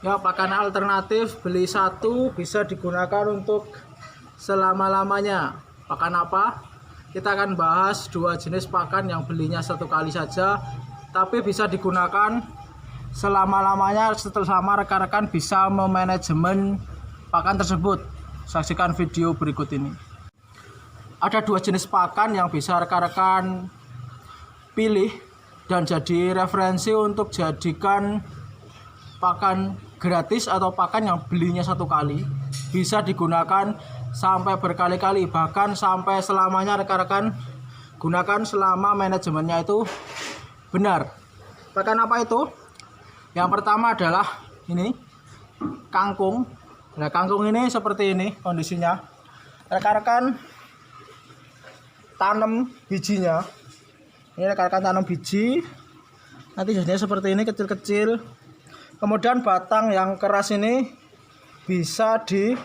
Ya, pakan alternatif beli satu bisa digunakan untuk selama-lamanya. Pakan apa? Kita akan bahas dua jenis pakan yang belinya satu kali saja, tapi bisa digunakan selama-lamanya selama rekan-rekan bisa memanajemen pakan tersebut. Saksikan video berikut ini. Ada dua jenis pakan yang bisa rekan-rekan pilih dan jadi referensi untuk jadikan pakan gratis atau pakan yang belinya satu kali, bisa digunakan sampai berkali-kali, bahkan sampai selamanya rekan-rekan gunakan selama manajemennya itu benar. Pakan apa itu? Yang pertama adalah ini, kangkung. Nah, kangkung ini seperti ini kondisinya. Rekan-rekan tanam bijinya. Ini rekan-rekan tanam biji. Nanti jadinya seperti ini, kecil-kecil. Kemudian batang yang keras ini bisa dipotek,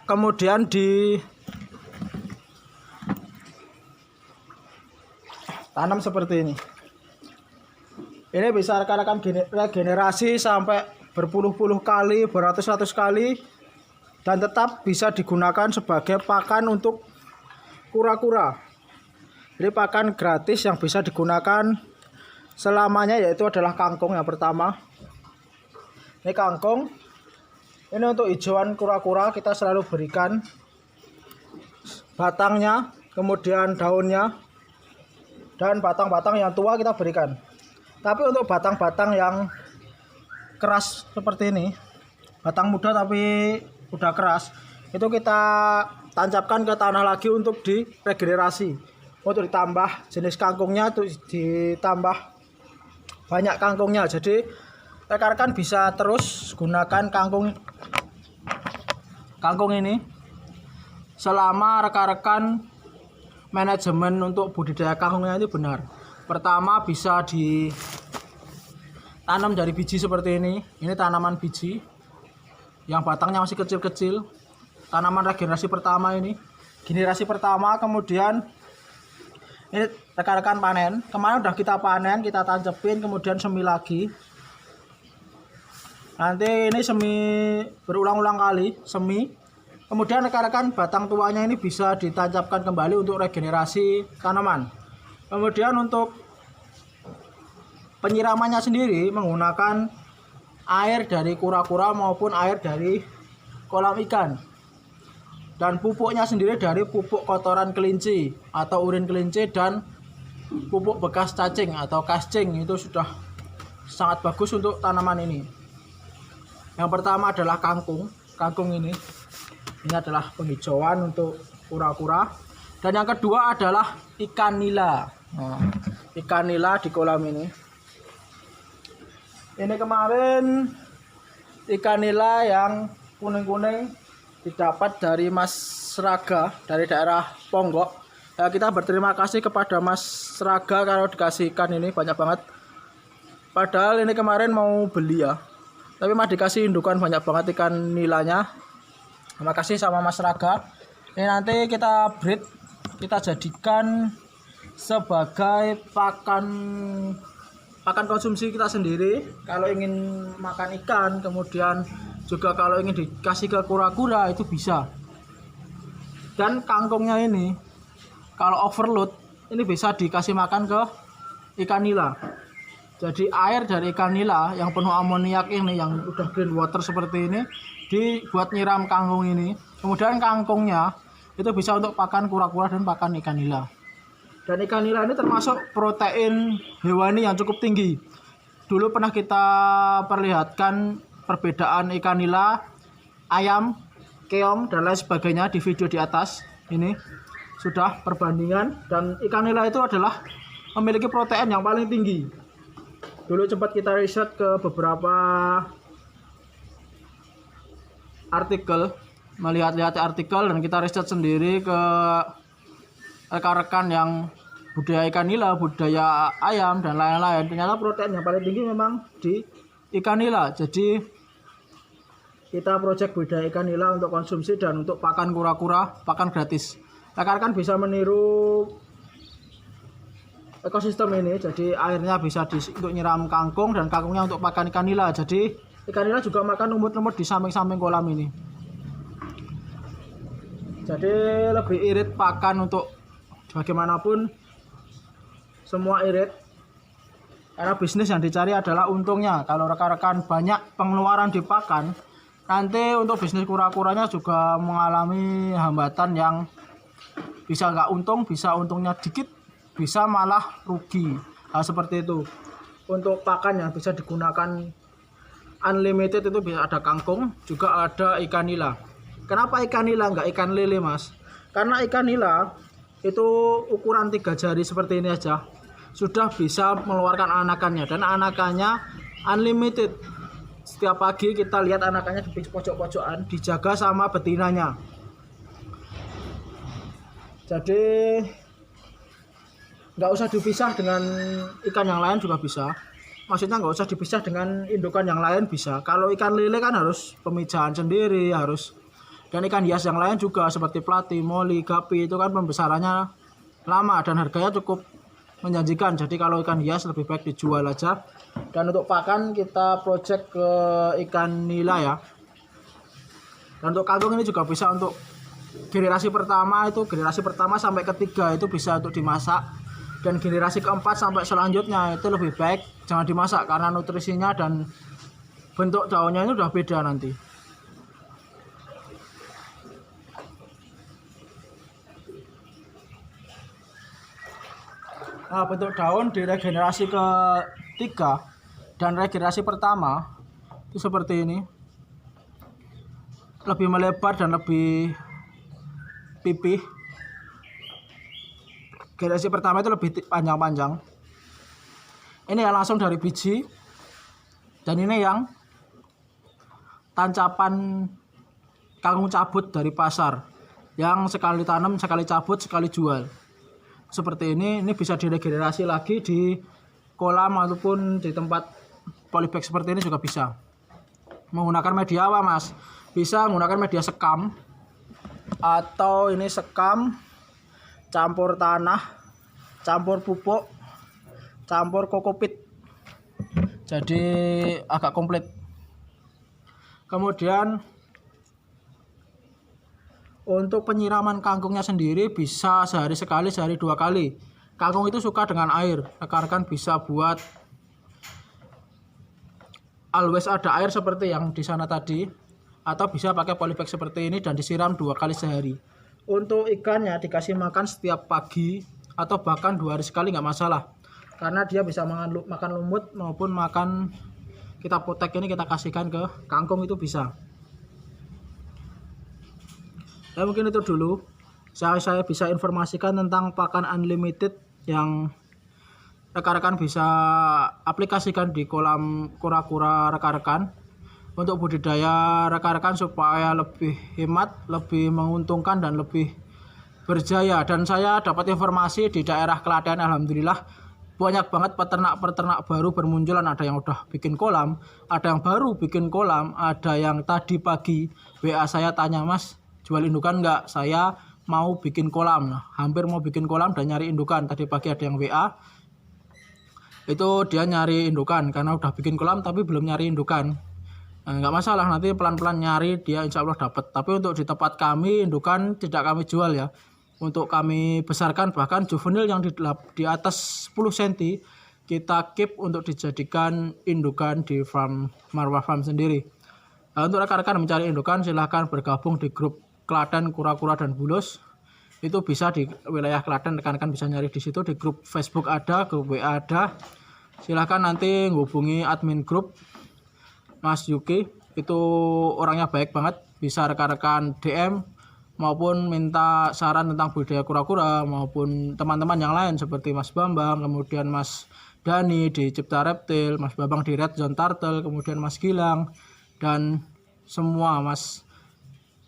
kemudian ditanam seperti ini. Ini bisa rekan-rekan regenerasi sampai berpuluh-puluh kali, beratus-ratus kali, dan tetap bisa digunakan sebagai pakan untuk kura-kura. Jadi pakan gratis yang bisa digunakan selamanya yaitu adalah kangkung yang pertama. Ini kangkung. Ini untuk hijauan kura-kura kita selalu berikan batangnya, kemudian daunnya, dan batang-batang yang tua kita berikan. Tapi untuk batang-batang yang keras seperti ini, batang muda tapi udah keras, itu kita tancapkan ke tanah lagi untuk diregenerasi, untuk ditambah jenis kangkungnya, untuk ditambah banyak kangkungnya. Jadi rekan-rekan bisa terus gunakan kangkung ini selama rekan-rekan manajemen untuk budidaya kangkungnya itu benar. Pertama, bisa ditanam dari biji seperti ini. Ini tanaman biji yang batangnya masih kecil-kecil. Tanaman regenerasi pertama ini, generasi pertama. Kemudian ini rekan-rekan panen. Kemarin udah kita panen, kita tancepin, kemudian semi lagi. Nanti ini semi berulang-ulang kali, semi. Kemudian rekan-rekan batang tuanya ini bisa ditancapkan kembali untuk regenerasi tanaman. Kemudian untuk penyiramannya sendiri menggunakan air dari kura-kura maupun air dari kolam ikan. Dan pupuknya sendiri dari pupuk kotoran kelinci atau urin kelinci dan pupuk bekas cacing atau kascing. Itu sudah sangat bagus untuk tanaman ini. Yang pertama adalah kangkung. Kangkung ini adalah penghijauan untuk kura-kura. Dan yang kedua adalah ikan nila. Nah, ikan nila di kolam ini. Ini kemarin ikan nila yang kuning-kuning didapat dari Mas Raga dari daerah Ponggok. Ya, kita berterima kasih kepada Mas Raga kalau dikasih ikan ini banyak banget. Padahal ini kemarin mau beli ya, tapi mah dikasih indukan banyak banget ikan nilanya. Terima kasih sama Mas Raga. Ini nanti kita breed, kita jadikan sebagai pakan konsumsi kita sendiri. Kalau ingin makan ikan, kemudian juga kalau ingin dikasih ke kura-kura itu bisa. Dan kangkungnya ini kalau overload ini bisa dikasih makan ke ikan nila. Jadi air dari ikan nila yang penuh amoniak ini, yang udah green water seperti ini, dibuat nyiram kangkung ini. Kemudian kangkungnya itu bisa untuk pakan kura-kura dan pakan ikan nila. Dan ikan nila ini termasuk protein hewani yang cukup tinggi. Dulu pernah kita perlihatkan perbedaan ikan nila, ayam, keong, dan lain sebagainya di video di atas. Ini sudah perbandingan, dan ikan nila itu adalah memiliki protein yang paling tinggi. Dulu sempat kita riset ke beberapa artikel, melihat-lihat artikel, dan kita riset sendiri ke rekan-rekan yang budaya ikan nila, budaya ayam, dan lain-lain. Ternyata protein yang paling tinggi memang di ikan nila. Jadi kita project budaya ikan nila untuk konsumsi dan untuk pakan kura-kura, pakan gratis. Rekan-rekan bisa meniru ekosistem ini. Jadi airnya bisa untuk nyiram kangkung dan kangkungnya untuk pakan ikan nila. Jadi ikan nila juga makan lumut-lumut di samping-samping kolam ini. Jadi lebih irit pakan untuk bagaimanapun semua irit. Karena bisnis yang dicari adalah untungnya. Kalau rekan-rekan banyak pengeluaran di pakan, nanti untuk bisnis kura-kuranya juga mengalami hambatan yang bisa nggak untung, bisa untungnya dikit, bisa malah rugi. Hal seperti itu. Untuk pakan yang bisa digunakan unlimited itu bisa ada kangkung, juga ada ikan nila. Kenapa ikan nila nggak ikan lele, Mas? Karena ikan nila itu ukuran 3 jari seperti ini aja sudah bisa mengeluarkan anakannya, dan anakannya unlimited. Setiap pagi kita lihat anakannya di pojok-pojokan dijaga sama betinanya. Jadi nggak usah dipisah dengan ikan yang lain juga bisa. Maksudnya nggak usah dipisah dengan indukan yang lain bisa. Kalau ikan lele kan harus pemijahan sendiri, harus, dan ikan hias yang lain juga seperti plati, moli, gapi itu kan pembesarannya lama dan harganya cukup menjanjikan. Jadi kalau ikan hias lebih baik dijual aja. Dan untuk pakan kita project ke ikan nila ya. Dan untuk kangkung ini juga bisa untuk generasi pertama sampai ketiga itu bisa untuk dimasak. Dan generasi keempat sampai selanjutnya itu lebih baik jangan dimasak karena nutrisinya dan bentuk daunnya ini udah beda nanti. Nah, bentuk daun di regenerasi ketiga dan regenerasi pertama itu seperti ini, lebih melebar dan lebih pipih. Generasi pertama itu lebih panjang-panjang. Ini yang langsung dari biji, dan ini yang tancapan kangkung cabut dari pasar, yang sekali tanam, sekali cabut, sekali jual. Seperti ini bisa diregenerasi lagi di kolam ataupun di tempat polybag seperti ini juga bisa. Menggunakan media apa, Mas? Bisa menggunakan media sekam, atau ini sekam campur tanah, campur pupuk, campur kokopit. Jadi agak komplit. Kemudian untuk penyiraman kangkungnya sendiri bisa sehari sekali, sehari 2 kali. Kangkung itu suka dengan air. Rekan-rekan bisa buat always ada air seperti yang di sana tadi, atau bisa pakai polybag seperti ini dan disiram 2 kali sehari. Untuk ikannya dikasih makan setiap pagi atau bahkan 2 hari sekali nggak masalah. Karena dia bisa makan lumut maupun makan kita potek ini kita kasihkan ke kangkung itu bisa. Ya mungkin itu dulu saya bisa informasikan tentang pakan unlimited yang rekan-rekan bisa aplikasikan di kolam kura-kura rekan-rekan untuk budidaya rekan-rekan supaya lebih hemat, lebih menguntungkan dan lebih berjaya. Dan saya dapat informasi di daerah Klaten alhamdulillah banyak banget peternak-peternak baru bermunculan. Ada yang udah bikin kolam, ada yang baru bikin kolam, ada yang tadi pagi WA saya tanya, "Mas, jual indukan nggak? Saya mau bikin kolam." Nah, hampir mau bikin kolam dan nyari indukan. Tadi pagi ada yang WA, itu dia nyari indukan karena udah bikin kolam tapi belum nyari indukan. Nah, nggak masalah, nanti pelan-pelan nyari dia insya Allah dapat. Tapi untuk di tempat kami indukan tidak kami jual ya. Untuk kami besarkan, bahkan juvenil yang di atas 10 cm kita keep untuk dijadikan indukan di farm Marwah Farm sendiri. Nah, untuk rekan-rekan mencari indukan silahkan bergabung di grup Klaten Kura-Kura dan Bulus. Itu bisa di wilayah Klaten, rekan-rekan bisa nyari di situ. Di grup Facebook ada, grup WA ada. Silahkan nanti hubungi admin grup Mas Yuki, itu orangnya baik banget. Bisa rekan-rekan DM maupun minta saran tentang budidaya kura-kura, maupun teman-teman yang lain seperti Mas Bambang, kemudian Mas Dani di Cipta Reptil, Mas Bambang di Red Zone Turtle, kemudian Mas Gilang, dan semua Mas.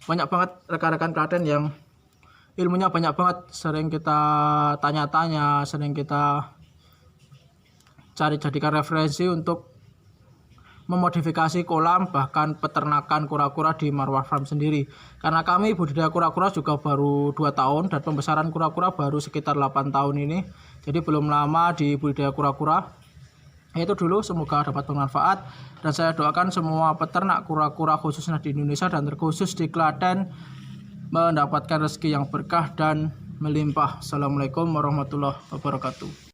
Banyak banget rekan-rekan Klaten yang ilmunya banyak banget, sering kita tanya-tanya, sering kita cari jadikan referensi untuk memodifikasi kolam bahkan peternakan kura-kura di Marwah Farm sendiri. Karena kami budidaya kura-kura juga baru 2 tahun dan pembesaran kura-kura baru sekitar 8 tahun ini. Jadi belum lama di budidaya kura-kura. Itu dulu, semoga dapat bermanfaat dan saya doakan semua peternak kura-kura khususnya di Indonesia dan terkhusus di Klaten mendapatkan rezeki yang berkah dan melimpah. Assalamualaikum warahmatullahi wabarakatuh.